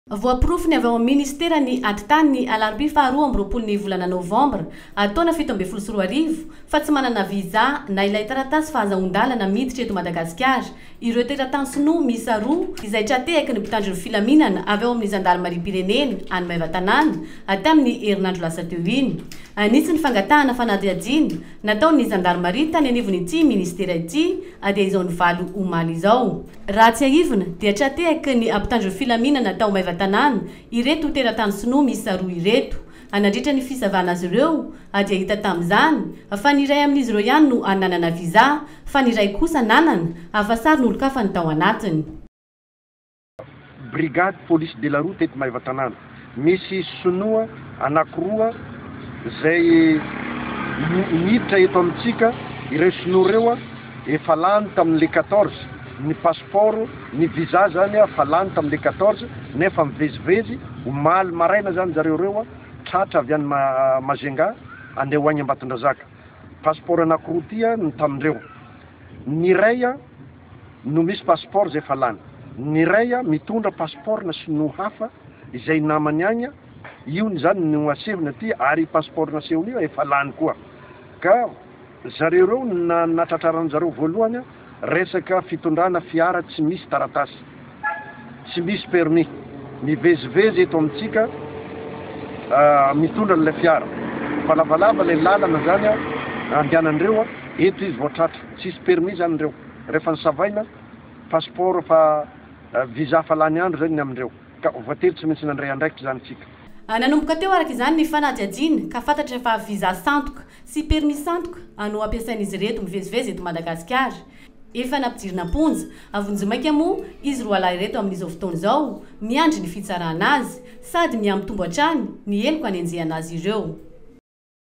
Voaporofony avy ao amin'ny ministerany antitany alarobia faharoa amby roapolo ny volana novambra ataona 17 fa tsy manana viza na ilay taratasy fahazahoan-dalana miditra eto Madagasikara ireo teratany sinoa miisa roa izay tratehaky ny mpitandro ny filaminana avy ao amin'ny zandarmarim-pirenena any Maivatanana aty amin'ny herinandro lasa teo iny. Anisy ny fangatahana fanadihadiana nataon'ny zandarmaria tany anivon'ity ministera ity dia izao ny valo omaly izao. Raha tsy ahivina dia tratehaky ny ampitandro ny filaminana tao Maivatanana ireto teratany sinoa miisa roa ireto. Anandritra ny fisavana azy ireo dia hita tamin'izany fa ny iray amin'izy ireo ihany no ananana viza fa ny iray kosa nanana afasary n'olo-kafa ny tao anatiny. Brigade police de la route eto Maivatanana misy sinoa anankiroa zay miditra eto amintsika. Ireo sinoa ireo efa lany tamin'le 14 ny passeport ny visa zany fa lany tamin'le 14 nefa mivezivezy omaly maraina zany zareo reo tratra avy any Mazenga andeha ho any Ambatondrazaka. Passeport anankiroa tia ny tamindreo. Ny iray no misy passeport zay fa lany. Ny iray mitondra passeport na sinoa hafa izay namany agny io zany no asevina ty ary passeport nasehony io efa lany koa. Ka zareo reo natratraran zareo voalohany resaka fitondrana fiara tsy misy taratasy, tsy misy permis, mivezivezy eto amintsika mitondra le fiara. Fa lavalava le lalana zany andehanandreo eto izy voatratra, tsisy permis zany andreo. Rehefa nisavaina passeport fa visa fa lany andro zany amindreo. Ka voatery tsy maintsy nandray andraikitra zany tsika. Nanomboka teo araka izany ny fanadihadiana ka fantatra fa visa santoka sy permis santoka no ampiasain'izy reto mivezivezy eto Madagasikara. Efa nampijirina ponja avonjimaika moa izy roa lahy reto amin'izao fotoana izao miandry ny fitsarana azy sady miambitombo hatrany ny heloka any anjehana azy ireo.